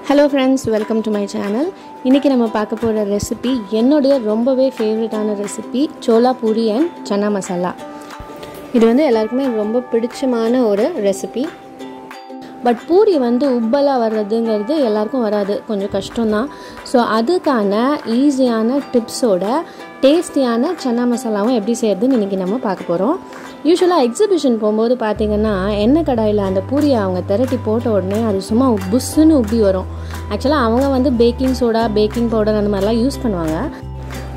Hello friends, welcome to my channel. இன்னைக்கு நம்ம பார்க்க போற ரெசிபி என்னோட ரொம்பவே ஃபேவரட்டான ரெசிபி சோலா பூரி and சன்னா மசாலா. இது வந்து எல்லாருக்குமே ரொம்ப பிடிச்சமான ஒரு ரெசிபி. பட் பூரி வந்து உப்பலா வர்றதுங்கிறது எல்லாருக்கும் வராது, கொஞ்சம் கஷ்டம் தான். ஸோ அதுக்கான ஈஸியான டிப்ஸோட டேஸ்டியான சன்னா மசாலாவும் எப்படி செய்யறதுன்னு இன்னைக்கு நம்ம பார்க்க போகிறோம். யூஸ்வலாக எக்ஸிபிஷன் போகும்போது பார்த்தீங்கன்னா எண்ணெய் கடாயில் அந்த பூரியை அவங்க திரட்டி போட்ட உடனே அது சும்மா புஷ்ஷுன்னு உப்பி வரும். ஆக்சுவலாக அவங்க வந்து பேக்கிங் சோடா, பேக்கிங் பவுடர் அந்த மாதிரிலாம் யூஸ் பண்ணுவாங்க.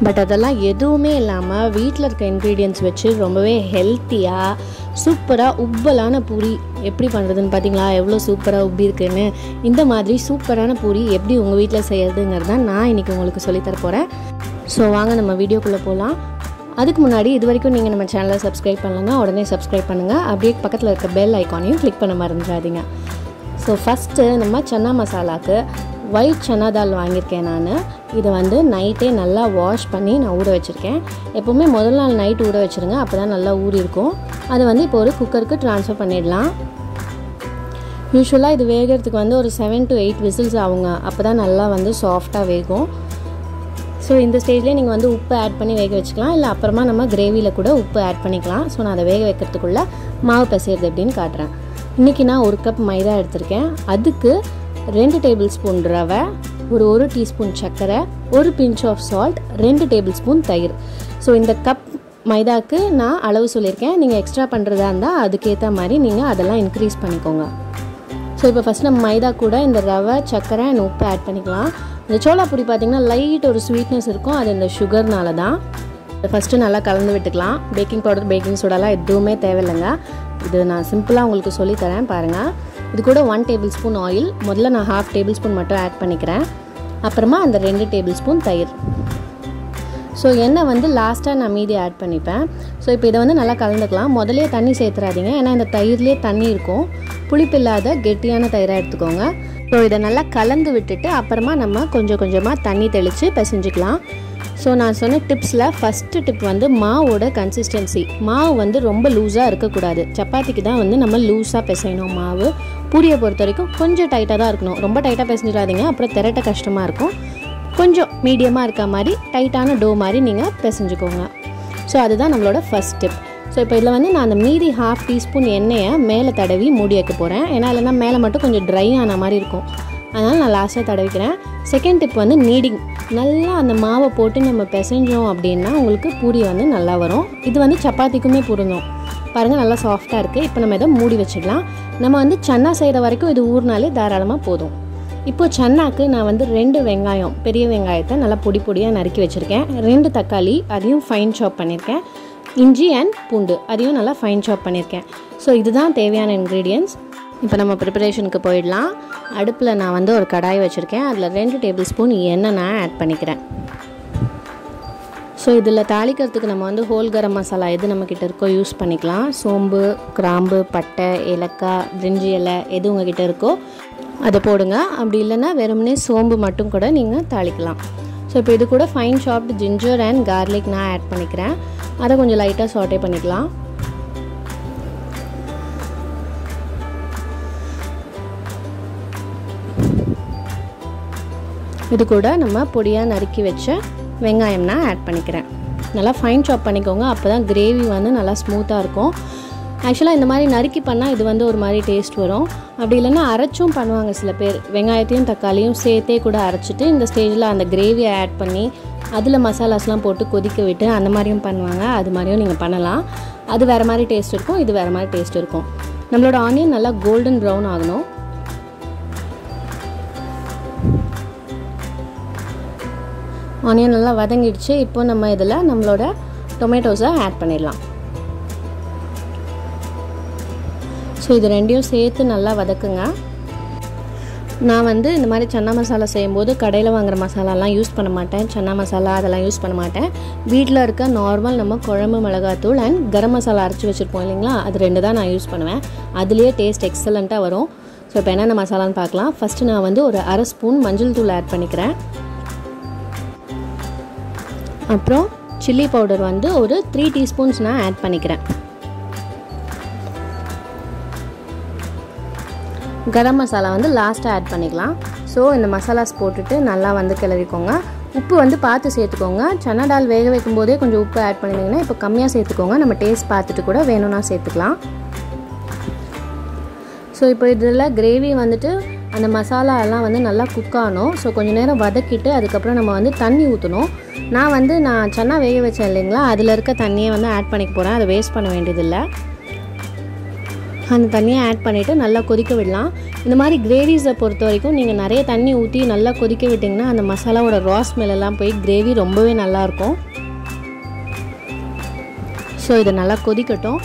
பட் அதெல்லாம் எதுவுமே இல்லாமல் வீட்டில் இருக்க இன்க்ரீடியன்ட்ஸ் வச்சு ரொம்பவே ஹெல்த்தியாக சூப்பராக உப்பலான பூரி எப்படி பண்ணுறதுன்னு பார்த்தீங்களா? எவ்வளோ சூப்பராக உப்பி இருக்குன்னு. இந்த மாதிரி சூப்பரான பூரி எப்படி உங்கள் வீட்டில் செய்யறதுங்கிறது தான் நான் இன்றைக்கி உங்களுக்கு சொல்லித்தர போகிறேன். ஸோ வாங்க நம்ம வீடியோக்குள்ளே போகலாம். அதுக்கு முன்னாடி இது வரைக்கும் நீங்கள் நம்ம சேனலை சப்ஸ்கிரைப் பண்ணலன்னா உடனே சப்ஸ்கிரைப் பண்ணுங்கள். அப்படியே பக்கத்தில் இருக்க பெல் ஐக்கானையும் கிளிக் பண்ண மறந்துடாதீங்க. ஸோ ஃபஸ்ட்டு நம்ம சன்னா மசாலாவுக்கு ஒயிட் சன்னா தால் வாங்கியிருக்கேன் நான். இதை வந்து நைட்டே நல்லா வாஷ் பண்ணி நான் ஊற வச்சுருக்கேன். எப்போவுமே முதல் நாள் நைட் ஊற வச்சுருங்க, அப்போ தான் நல்லா ஊறி இருக்கும். அதை வந்து இப்போ ஒரு குக்கருக்கு ட்ரான்ஸ்ஃபர் பண்ணிடலாம். யூஸ்வலாக இது வேகிறதுக்கு வந்து ஒரு 7 to 8 விசில்ஸ் ஆகுங்க, அப்போ தான் நல்லா வந்து சாஃப்டாக வேகும். ஸோ இந்த ஸ்டேஜ்லேயே நீங்கள் வந்து உப்பு ஆட் பண்ணி வேக வச்சுக்கலாம், இல்லை அப்புறமா நம்ம கிரேவியில் கூட உப்பு ஆட் பண்ணிக்கலாம். ஸோ நான் அதை வேக வைக்கிறதுக்குள்ளே மாவு பிசைறது எப்படின்னு காட்டுறேன். இன்றைக்கி நான் 1 கப் மைதா எடுத்திருக்கேன். அதுக்கு 2 டேபிள் ஸ்பூன் ரவை, ஒரு டீஸ்பூன் சர்க்கரை, ஒரு pinch of salt, 2 tablespoon தயிர். ஸோ இந்த கப் மைதாவுக்கு நான் அளவு சொல்லியிருக்கேன். நீங்கள் எக்ஸ்ட்ரா பண்ணுறதா இருந்தால் அதுக்கேற்ற மாதிரி நீங்கள் அதெல்லாம் இன்க்ரீஸ் பண்ணிக்கோங்க. ஸோ இப்போ ஃபஸ்ட் நம்ம மைதா கூட இந்த ரவை, சர்க்கரை அண்ட் உப்பு ஆட் பண்ணிக்கலாம். இந்த சோளா பூரி பார்த்திங்கன்னா லைட் ஒரு ஸ்வீட்னஸ் இருக்கும், அது இந்த சுகர்னால தான். ஃபஸ்ட்டு நல்லா கலந்து விட்டுக்கலாம். பேக்கிங் பவுடர், பேக்கிங் சோடாலாம் எதுவுமே தேவையில்லைங்க. இது நான் சிம்பிளாக உங்களுக்கு சொல்லித்தரேன் பாருங்கள். இது கூட 1 டேபிள் ஸ்பூன் ஆயில், முதல்ல நான் 1/2 டேபிள் ஸ்பூன் மட்டும் ஆட் பண்ணிக்கிறேன். அப்புறமா அந்த 2 டேபிள் ஸ்பூன் தயிர். ஸோ எண்ணெய் வந்து லாஸ்ட்டாக நான் மீதி ஆட் பண்ணிப்பேன். ஸோ இப்போ இதை வந்து நல்லா கலந்துக்கலாம். முதலே தண்ணி சேர்த்துறாதீங்க, ஏன்னா இந்த தயிர்லேயே தண்ணி இருக்கும். புளிப்பு இல்லாத கெட்டியான தயிராக எடுத்துக்கோங்க. ஸோ இதை நல்லா கலந்து விட்டுட்டு அப்புறமா நம்ம கொஞ்சம் கொஞ்சமாக தண்ணி தெளித்து பிசைஞ்சிக்கலாம். ஸோ நான் சொன்ன டிப்ஸில் ஃபஸ்ட்டு டிப் வந்து மாவோட கன்சிஸ்டன்சி. மாவு வந்து ரொம்ப லூஸாக இருக்கக்கூடாது. சப்பாத்திக்கு தான் வந்து நம்ம லூஸாக பிசையணும் மாவு. பூரியை பொறுத்த வரைக்கும் கொஞ்சம் டைட்டாக தான் இருக்கணும். ரொம்ப டைட்டாக பிசைஞ்சிடாதீங்க, அப்புறம் திரட்ட கஷ்டமாக இருக்கும். கொஞ்சம் மீடியமாக இருக்க மாதிரி டைட்டான டோ மாதிரி நீங்கள் பிசைஞ்சுக்கோங்க. ஸோ அதுதான் நம்மளோட ஃபஸ்ட் டிப். ஸோ இப்போ இதில் வந்து நான் அந்த மீதி 1/2 டீஸ்பூன் எண்ணெயை மேலே தடவி மூடி வைக்க போகிறேன். ஏன்னா இல்லைனா மேலே மட்டும் கொஞ்சம் ட்ரை ஆன மாதிரி இருக்கும், அதனால் நான் லாஸ்ட்டாக தடவிக்கிறேன். செகண்ட் டிப் வந்து நீடிங். நல்லா அந்த மாவை போட்டு நம்ம பிசைஞ்சோம் அப்படின்னா உங்களுக்கு பூரி வந்து நல்லா வரும். இது வந்து சப்பாத்திக்குமே பொருந்தும். பாருங்கள் நல்லா சாஃப்டாக இருக்குது. இப்போ நம்ம இதை மூடி வச்சிடலாம். நம்ம வந்து சன்னா செய்கிற வரைக்கும் இது ஊறினாலே தாராளமாக போதும். இப்போது சன்னாக்கு நான் வந்து 2 வெங்காயம், பெரிய வெங்காயத்தை நல்லா பொடி பொடியாக நறுக்கி வச்சுருக்கேன். 2 தக்காளி, அதையும் ஃபைன் சாப் பண்ணியிருக்கேன். இஞ்சி அண்ட் பூண்டு, அதையும் நல்லா ஃபைன் சாப் பண்ணியிருக்கேன். ஸோ இதுதான் தேவையான இன்க்ரீடியன்ட்ஸ். இப்போ நம்ம ப்ரிப்பரேஷனுக்கு போயிடலாம். அடுப்பில் நான் வந்து ஒரு கடாய் வச்சுருக்கேன். அதில் 2 டேபிள் ஸ்பூன் எண்ணெய் நான் ஆட் பண்ணிக்கிறேன். ஸோ இதில் தாளிக்கிறதுக்கு நம்ம வந்து ஹோல் கரம் மசாலா எது நம்மக்கிட்ட இருக்கோ யூஸ் பண்ணிக்கலாம். சோம்பு, கிராம்பு, பட்டை, ஏலக்காய், பிரிஞ்சி இலை எது உங்ககிட்ட இருக்கோ அதை போடுங்க. அப்படி இல்லைன்னா வெறுமனே சோம்பு மட்டும் கூட நீங்கள் தாளிக்கலாம். ஸோ இப்போ இது கூட ஃபைன் சாப்டு ஜிஞ்சர் அண்ட் கார்லிக் நான் ஆட் பண்ணிக்கிறேன். அதை கொஞ்சம் லைட்டாக சாட்டே பண்ணிக்கலாம். இது கூட நம்ம பொடியாக நறுக்கி வச்ச வெங்காயம் நான் ஆட் பண்ணிக்கிறேன். நல்லா ஃபைன் சாப் பண்ணிக்கோங்க, அப்போ தான் கிரேவி வந்து நல்லா ஸ்மூத்தாக இருக்கும். ஆக்சுவலாக இந்த மாதிரி நறுக்கி பண்ணால் இது வந்து ஒரு மாதிரி டேஸ்ட் வரும். அப்படி இல்லைன்னா அரைச்சும் பண்ணுவாங்க சில பேர். வெங்காயத்தையும் தக்காளியும் சேர்த்தே கூட அரைச்சிட்டு இந்த ஸ்டேஜில் அந்த கிரேவியை ஆட் பண்ணி அதில் மசாலாஸ்லாம் போட்டு கொதிக்க விட்டு அந்த மாதிரியும் பண்ணுவாங்க. அது மாதிரியும் நீங்கள் பண்ணலாம். அது வேறு மாதிரி டேஸ்ட் இருக்கும், இது வேறு மாதிரி டேஸ்ட் இருக்கும். நம்மளோட ஆனியன் நல்லா கோல்டன் ப்ரௌன் ஆகணும். ஆனியன் நல்லா வதங்கிடுச்சு. இப்போ நம்ம இதில் நம்மளோட டொமேட்டோஸை ஆட் பண்ணிடலாம். ஸோ இது ரெண்டையும் சேர்த்து நல்லா வதக்குங்க. நான் வந்து இந்த மாதிரி சன்னா மசாலா செய்யும்போது கடையில் வாங்குகிற மசாலாலாம் யூஸ் பண்ண மாட்டேன். சன்னா மசாலா அதெல்லாம் யூஸ் பண்ண மாட்டேன். வீட்டில் இருக்க நார்மல் நம்ம குழம்பு மிளகாத்தூள் அண்ட் கரம் மசாலா அரைச்சி வச்சுருப்போம் இல்லைங்களா, அது 2 தான் நான் யூஸ் பண்ணுவேன். அதுலேயே டேஸ்ட் எக்ஸலண்ட்டாக வரும். ஸோ இப்போ என்னென்ன மசாலான்னு பார்க்கலாம். ஃபஸ்ட்டு நான் வந்து ஒரு 1/2 ஸ்பூன் மஞ்சள் தூள் ஆட் பண்ணிக்கிறேன். அப்புறம் சில்லி பவுடர் வந்து ஒரு 3 டீஸ்பூன்ஸ் நான் ஆட் பண்ணிக்கிறேன். கரம் மசாலா வந்து லாஸ்ட்டாக ஆட் பண்ணிக்கலாம். ஸோ ஸோ இந்த மசாலாஸ் போட்டுட்டு நல்லா வந்து கிளறிக்கோங்க. உப்பு வந்து பார்த்து சேர்த்துக்கோங்க. சன்னா டால் வேக வைக்கும் போதே கொஞ்சம் உப்பு ஆட் பண்ணிங்கன்னா இப்போ கம்மியாக சேர்த்துக்கோங்க. நம்ம டேஸ்ட் பார்த்துட்டு கூட வேணும்னா சேர்த்துக்கலாம். ஸோ இப்போ இதில் கிரேவி வந்துட்டு அந்த மசாலா எல்லாம் வந்து நல்லா குக் ஆகணும். ஸோ கொஞ்சம் நேரம் வதக்கிட்டு அதுக்கப்புறம் நம்ம வந்து தண்ணி ஊற்றணும். நான் சன்னா வேக வச்சேன் இல்லைங்களா, அதில் இருக்க தண்ணியை வந்து ஆட் பண்ணிக்க போகிறேன். அதை வேஸ்ட் பண்ண வேண்டியதில்லை. அந்த தண்ணியை ஆட் பண்ணிவிட்டு நல்லா கொதிக்க விடலாம். இந்த மாதிரி கிரேவிஸை பொறுத்த வரைக்கும் நீங்கள் நிறைய தண்ணி ஊற்றி நல்லா கொதிக்க விட்டிங்கன்னா அந்த மசாலாவோட ரா ஸ்மெல் எல்லாம் போய் கிரேவி ரொம்பவே நல்லாயிருக்கும். ஸோ இதை நல்லா கொதிக்கட்டும்.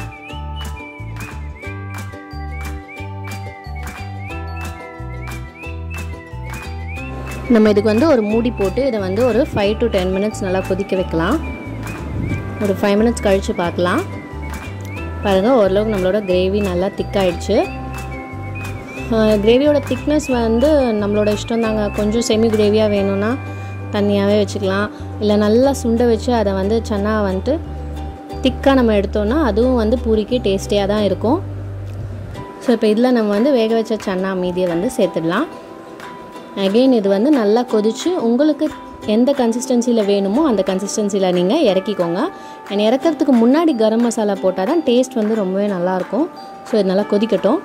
நம்ம இதுக்கு வந்து ஒரு மூடி போட்டு இதை வந்து ஒரு 5 to 10 minutes நல்லா கொதிக்க வைக்கலாம். ஒரு 5 minutes கழித்து பார்க்கலாம். பாருங்கள், ஓரளவுக்கு நம்மளோட கிரேவி நல்லா திக்காயிடுச்சு. கிரேவியோட திக்னஸ் வந்து நம்மளோட இஷ்டம் தாங்க. கொஞ்சம் செமி கிரேவியாக வேணும்னா தண்ணியாகவே வச்சுக்கலாம். இல்லை நல்லா சுண்டை வச்சு அதை வந்து சன்னா வந்துட்டு திக்காக நம்ம எடுத்தோன்னா அதுவும் வந்து பூரிக்கு டேஸ்டியாக தான் இருக்கும். ஸோ இப்போ இதில் நம்ம வந்து வேக வச்ச சன்னா மீதியை வந்து சேர்த்துடலாம். அகெயின் இது வந்து நல்லா கொதித்து உங்களுக்கு எந்த கன்சிஸ்டன்சியில் வேணுமோ அந்த கன்சிஸ்டன்சியில் நீங்கள் இறக்கிக்கோங்க. அண்ட் இறக்கிறதுக்கு முன்னாடி கரம் மசாலா போட்டால் தான் டேஸ்ட் வந்து ரொம்பவே நல்லாயிருக்கும். ஸோ இது நல்லா கொதிக்கட்டும்.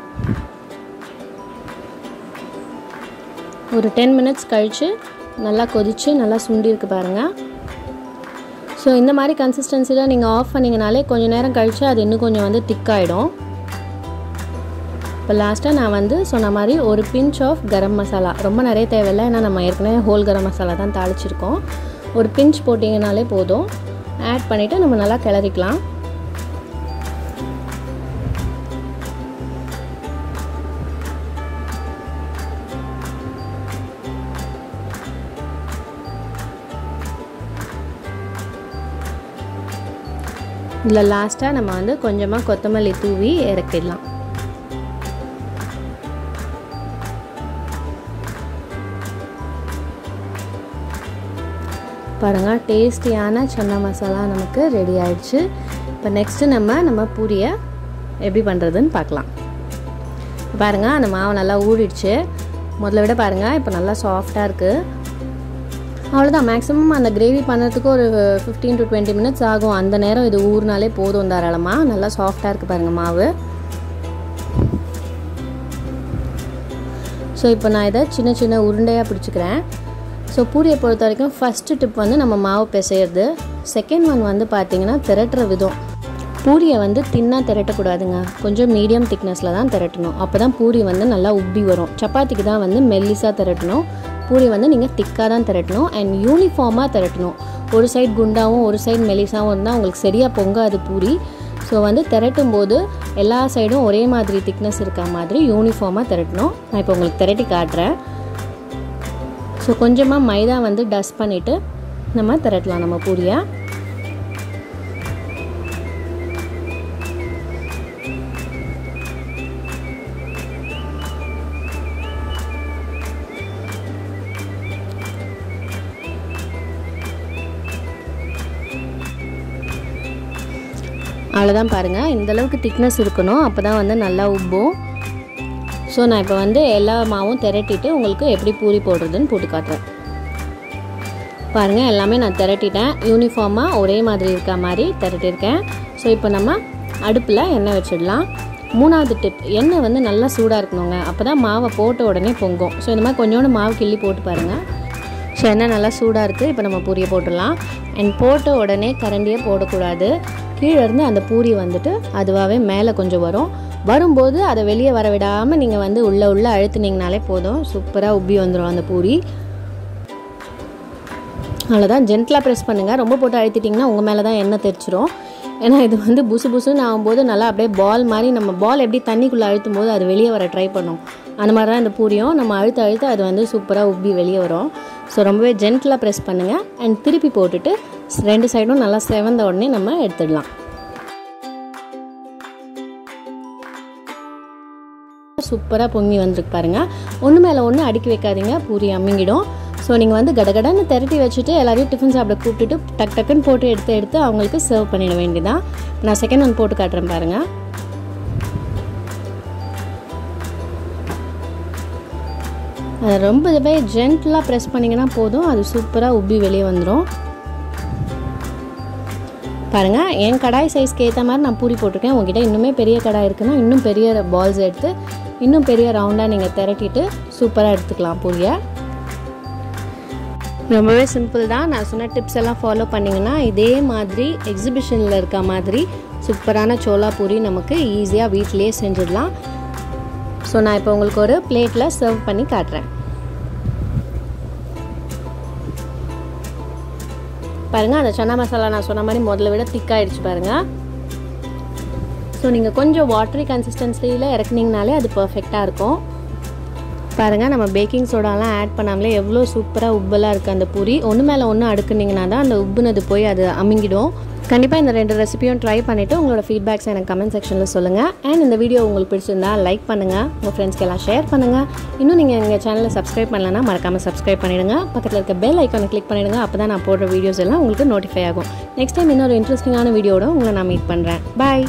ஒரு 10 minutes கழித்து நல்லா கொதித்து நல்லா சுண்டி இருக்கு பாருங்கள். ஸோ இந்த மாதிரி கன்சிஸ்டன்சியில் நீங்கள் ஆஃப் பண்ணிங்கனாலே கொஞ்சம் நேரம் கழித்து அது இன்னும் கொஞ்சம் வந்து திக்காயிடும். இப்போ லாஸ்ட்டாக நான் வந்து சொன்ன மாதிரி ஒரு பிஞ்ச் ஆஃப் கரம் மசாலா, ரொம்ப நிறைய தேவையில்லை, ஏன்னா நம்ம ஏற்கனவே ஹோல் கரம் மசாலா தான் தாளிச்சிருக்கோம். ஒரு பிஞ்ச் போட்டிங்கனாலே போதும். ஆட் பண்ணிவிட்டு நம்ம நல்லா கிளறிக்கலாம். இதில் லாஸ்ட்டாக நம்ம வந்து கொஞ்சமாக கொத்தமல்லி தூவி இறக்கிடலாம். பாருங்கள், டேஸ்டியான சன்னா மசாலா நமக்கு ரெடி ஆயிடுச்சு. இப்போ நெக்ஸ்ட்டு நம்ம பூரியை எப்படி பண்ணுறதுன்னு பார்க்கலாம். பாருங்கள், அந்த மாவு நல்லா ஊறிடுச்சு. முதல்ல விட பாருங்கள் இப்போ நல்லா சாஃப்டாக இருக்குது. அவ்வளோதான். மேக்ஸிமம் அந்த கிரேவி பண்ணுறதுக்கு ஒரு 15 to 20 minutes ஆகும். அந்த நேரம் இது ஊறினாலே போதும் தாராளமாக. நல்லா சாஃப்டாக இருக்குது பாருங்கள் மாவு. ஸோ இப்போ நான் இதை சின்ன சின்ன உருண்டையாக பிடிச்சிக்கிறேன். ஸோ பூரியை பொறுத்த வரைக்கும் ஃபஸ்ட்டு டிப் வந்து நம்ம மாவு பிசையிறது. செகண்ட் ஒன் வந்து பார்த்திங்கன்னா திரட்டுற விதம். பூரியை வந்து தின்னாக திரட்டக்கூடாதுங்க. கொஞ்சம் மீடியம் திக்னஸில் தான் திரட்டணும். அப்போ தான் பூரி வந்து நல்லா உப்பி வரும். சப்பாத்திக்கு தான் வந்து மெல்லிஸாக திரட்டணும். பூரி வந்து நீங்கள் திக்காக தான் திரட்டணும். அண்ட் யூனிஃபார்மாக திரட்டணும். ஒரு சைடு குண்டாகவும் ஒரு சைடு மெல்லிஸாகவும் இருந்தால் உங்களுக்கு சரியாக பொங்காது பூரி. ஸோ வந்து திரட்டும் போது எல்லா சைடும் ஒரே மாதிரி திக்னஸ் இருக்க மாதிரி யூனிஃபார்மாக திரட்டணும். நான் இப்போ உங்களுக்கு திரட்டி காட்டுறேன். ஸோ கொஞ்சமாக மைதா வந்து டஸ்ட் பண்ணிவிட்டு நம்ம திரட்டலாம் நம்ம பூரியை. அவ்வளோதான் பாருங்கள், இந்தளவுக்கு திக்னஸ் இருக்கணும். அப்போ தான் வந்து நல்லா உப்பும். ஸோ நான் இப்போ வந்து எல்லா மாவும் திரட்டிட்டு உங்களுக்கு எப்படி பூரி போடுறதுன்னு போட்டு காட்டுறேன். பாருங்கள், எல்லாமே நான் திரட்டிட்டேன். யூனிஃபார்மாக ஒரே மாதிரி இருக்க மாதிரி திரட்டியிருக்கேன். ஸோ இப்போ நம்ம அடுப்பில் எண்ணெய் வச்சிடலாம். மூணாவது டிப், எண்ணெய் வந்து நல்லா சூடாக இருக்கணுங்க. அப்போ தான் மாவை போட்ட உடனே பொங்கும். ஸோ இந்த மாதிரி கொஞ்சோண்டு மாவு கிள்ளி போட்டு பாருங்கள். ஸோ எண்ணெய் நல்லா சூடாக இருக்குது. இப்போ நம்ம பூரியை போட்டுடலாம். அண்ட் போட்ட உடனே கரண்டியே போடக்கூடாது. கீழே இருந்து அந்த பூரி வந்துட்டு அதுவாகவே மேலே கொஞ்சம் வரும்போது அதை வெளியே வர விடாமல் நீங்கள் வந்து உள்ளே அழுத்துனீங்கனாலே போதும். சூப்பராக உப்பி வந்துடும் அந்த பூரி. அவ்வளோதான், ஜென்டலாக ப்ரெஸ் பண்ணுங்கள். ரொம்ப போட்டு அழுத்திட்டிங்கன்னா உங்கள் மேலே தான் எண்ணெய் தெரிச்சிரும். ஏன்னா இது வந்து புசுன்னு ஆகும்போது நல்லா அப்படியே பால் மாதிரி, நம்ம பால் எப்படி தண்ணிக்குள்ளே அழுத்தும் போது அது வெளியே வர ட்ரை பண்ணும். அந்த மாதிரி தான் இந்த பூரியும் நம்ம அழுத்த அது வந்து சூப்பராக உப்பி வெளியே வரும். ஸோ ரொம்பவே ஜென்டலாக ப்ரெஸ் பண்ணுங்கள். அண்ட் திருப்பி போட்டுட்டு 2 சைடும் நல்லா செவந்த உடனே நம்ம எடுத்துடலாம். சூப்பராக பொங்கி வந்துருக்கு பாருங்கள். ஒன்று மேலே ஒன்று அடுக்கி வைக்காதீங்க, பூரி அம்மிங்கிடும். ஸோ நீங்கள் வந்து கடகடன்னு திரட்டி வச்சுட்டு எல்லாரையும் டிஃபன் சாப்பிட கூப்பிட்டுட்டு டக்குன்னு போட்டு எடுத்து அவங்களுக்கு சர்வ் பண்ணிட வேண்டியதான். நான் செகண்ட் ஒன் போட்டு காட்டுறேன் பாருங்கள். அதை ரொம்பவே ஜென்டிலாக ப்ரெஸ் பண்ணிங்கன்னா போதும், அது சூப்பராக உப்பி வெளியே வந்துடும். பாருங்கள், என் கடாய் சைஸ்க்கு ஏற்ற மாதிரி நான் பூரி போட்டிருக்கேன். உங்ககிட்ட இன்னுமே பெரிய கடாய் இருக்குன்னா இன்னும் பெரிய பால்ஸ் எடுத்து இன்னும் பெரிய ரவுண்டாக நீங்கள் திரட்டிட்டு சூப்பராக எடுத்துக்கலாம் பூரியை. ரொம்பவே சிம்பிள் தான். நான் சொன்ன டிப்ஸ் எல்லாம் ஃபாலோ பண்ணிங்கன்னா இதே மாதிரி எக்ஸிபிஷனில் இருக்க மாதிரி சூப்பரான சோலா பூரி நமக்கு ஈஸியாக வீட்டிலேயே செஞ்சிடலாம். ஸோ நான் இப்போ உங்களுக்கு ஒரு பிளேட்டில் சர்வ் பண்ணி காட்டுறேன். பாருங்கள், அந்த சன்னா மசாலா நான் சொன்ன மாதிரி முதல்ல விட திக்காகிடுச்சு பாருங்கள். ஸோ நீங்கள் கொஞ்சம் வாட்டரி கன்சிஸ்டன்சியில் இறக்குனீங்கனாலே அது பர்ஃபெக்டாக இருக்கும். பாருங்கள், நம்ம பேக்கிங் சோடாலாம் ஆட் பண்ணாமலே எவ்வளோ சூப்பராக உப்பலாக இருக்குது அந்த பூரி. ஒன்று மேலே ஒன்று அடுக்குனிங்கன்னா தான் அந்த உப்புனது போய் அது அமுங்கிடும். கண்டிப்பாக இந்த 2 ரெசிபியும் ட்ரை பண்ணிவிட்டு உங்களோட ஃபீட்பேக்ஸ் எனக்கு கமெண்ட் செக்ஷனில் சொல்லுங்கள். அண்ட் இந்த வீடியோ உங்களுக்கு பிடிச்சிருந்தா லைக் பண்ணுங்கள், உங்கள் ஃப்ரெண்ட்ஸ்க்கு எல்லாம் ஷேர் பண்ணுங்கள். இன்னும் நீங்கள் எங்கள் சேனலை சப்ஸ்கிரைப் பண்ணலன்னா மறக்காமல் சப்ஸ்கிரைப் பண்ணிவிடுங்க. பக்கத்தில் இருக்க பெல் ஐக்கானை கிளிக் பண்ணிவிடுங்க. அப்போ தான் நான் போடுற வீடியோஸ் எல்லாம் உங்களுக்கு நோட்டிஃபை ஆகும். நெக்ஸ்ட் டைம் இன்னொரு இன்ட்ரெஸ்டிங்கான வீடியோட உங்களை நான் மீட் பண்ணுறேன். பாய்.